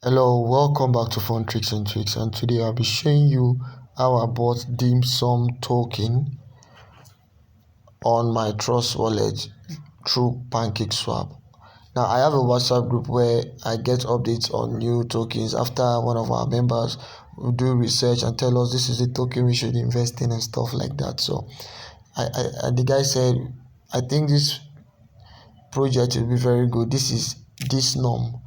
Hello, welcome back to Fun Tricks and Tricks, and today I'll be showing you how I bought Dimsum token on my Trust wallet through PANCAKE SWAP. Now I have a WhatsApp group where I get updates on new tokens after one of our members will do research and tell us this is a token we should invest in and stuff like that. So the guy said, I think this project will be very good. This is Dimsum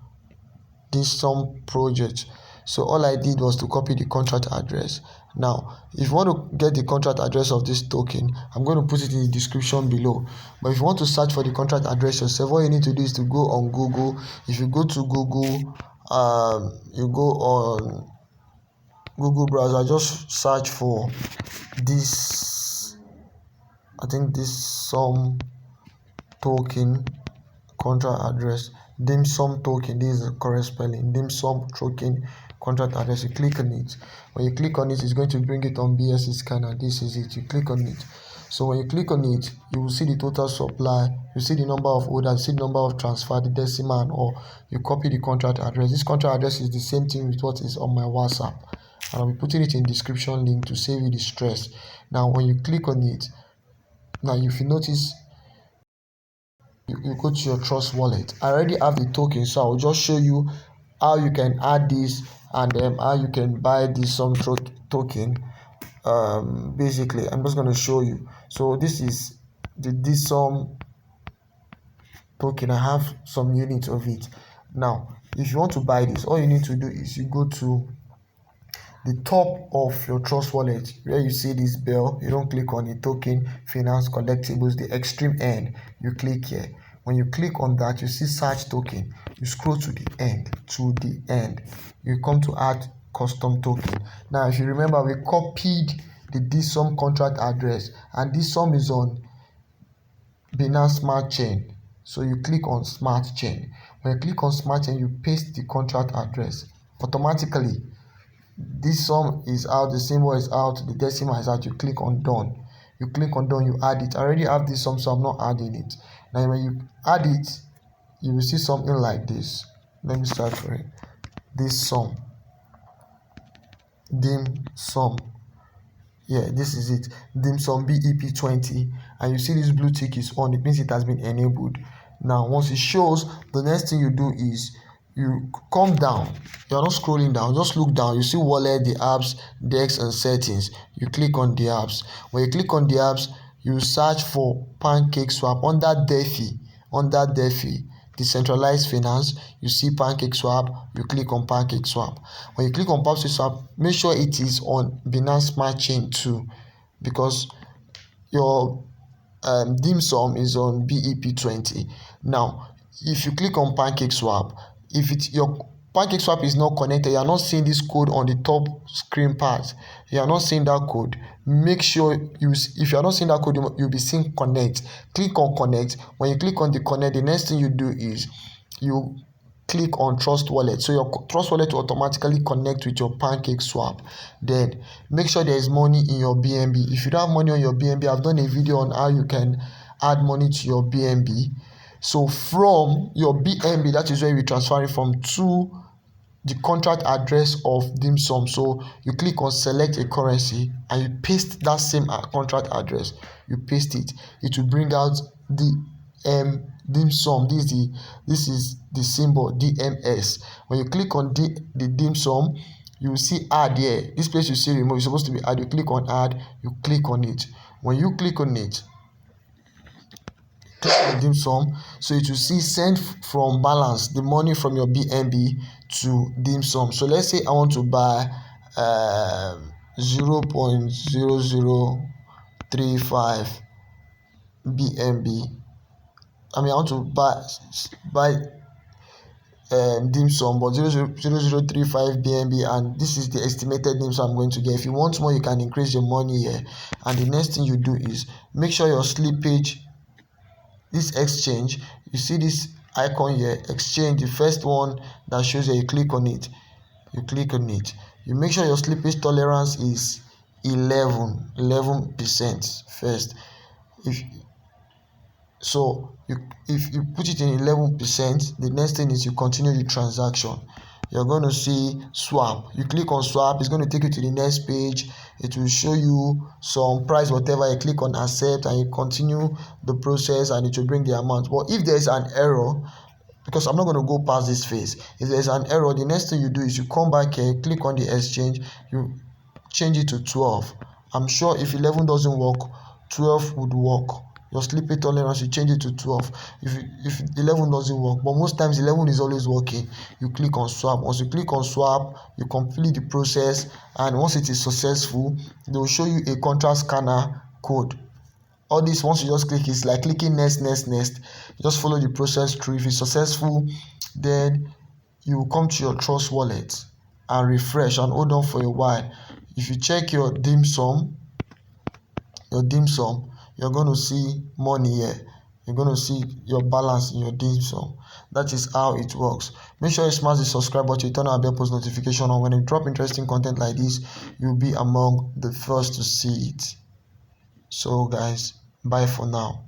project. So all I did was to copy the contract address. Now if you want to get the contract address of this token, I'm going to put it in the description below. But if you want to search for the contract address yourself, all you need to do is to go on Google. If you go to Google, you go on Google browser, just search for this, I think this token contract address. Dimsumtoken, this is the correct spelling. Dimsumtoken contract address. You click on it. When you click on it, it's going to bring it on BSC scanner. This is it. You click on it. So when you click on it, you will see the total supply, you see the number of orders, you see the number of transfer, the decimal, and all. You copy the contract address. This contract address is the same thing with what is on my WhatsApp, and I'll be putting it in description link to save you the stress. Now when you click on it, now if you notice, you go to your Trust wallet. I already have the token, so I'll just show you how you can add this and how you can buy this token. Basically I'm just going to show you. So this is the Dimsum token. I have some units of it. Now if you want to buy this, all you need to do is you go to the top of your Trust wallet where you see this bell. You don't click on the token, finance, collectibles, the extreme end. You click here. When you click on that, you see search token. You scroll to the end. You come to add custom token. Now if you remember, we copied the Dimsum contract address, and Dimsum is on Binance Smart Chain. So you click on Smart Chain. When you click on Smart Chain, you paste the contract address. Automatically this sum is out, the symbol is out, the decimal is out. You click on done. You click on done, you add it. I already have this sum, so I'm not adding it. Now when you add it, you will see something like this. Let me start for it. This sum, Dimsum, yeah, this is it. Dimsum BEP20, and you see this blue tick is on. It means it has been enabled. Now once it shows, the next thing you do is you come down. You're not scrolling down, just look down. You see wallet, the apps, decks, and settings. You click on the apps. When you click on the apps, you search for PANCAKE SWAP under DeFi, decentralized finance. You see PANCAKE SWAP. You click on PANCAKE SWAP. When you click on PANCAKE SWAP, make sure it is on Binance Smart Chain too, because your Dimsum is on BEP20. Now if you click on PANCAKE SWAP, if your PANCAKE SWAP is not connected, you are not seeing this code on the top screen part, you are not seeing that code, make sure if you are not seeing that code, you'll be seeing connect. Click on connect. When you click on the connect, the next thing you do is you click on Trust wallet. So your Trust wallet will automatically connect with your PANCAKE SWAP. Then make sure there is money in your BNB. If you don't have money on your BNB, I've done a video on how you can add money to your BNB. So from your BNB, that is where we transfer it from, to the contract address of Dimsum. So you click on select a currency and you paste that same contract address. You paste it. It will bring out the Dimsum. This is the symbol DMS. When you click on the Dimsum, you will see add here. This place you see remove, it's supposed to be add. You click on add. You click on it. When you click on it, Dimsum, so it will see send from balance, the money from your BNB to Dimsum. So let's say I want to buy 0.0035 BNB. I want to buy Dimsum, but 0.0035 BNB, and this is the estimated Dimsum I'm going to get. If you want more, you can increase your money here. And the next thing you do is make sure your slippage, this exchange, you see this icon here, exchange, the first one that shows you click on it. You make sure your slippage tolerance is 11% first. If you put it in 11%, the next thing is you continue the transaction. you're going to see swap. You click on swap, it's going to take you to the next page. It will show you some price whatever. You click on accept and you continue the process, and it will bring the amount. But if there's an error, because I'm not going to go past this phase, if there's an error, the next thing you do is you come back here, click on the exchange, you change it to 12. I'm sure if 11 doesn't work, 12 would work. Your sleepy tolerance, you change it to 12 if 11 doesn't work, but most times 11 is always working. You click on swap. Once you click on swap, you complete the process, and once it is successful, they will show you a contract scanner code. All this, once you just click, it's like clicking next. You just follow the process through. If it's successful, then you will come to your trust wallet and refresh and hold on for a while. If you check your dimsum, you're going to see money here. You're going to see your balance in your dimsum. That is how it works. Make sure you smash the subscribe button, turn on bell post notification on. When you drop interesting content like this, you'll be among the first to see it. So guys, bye for now.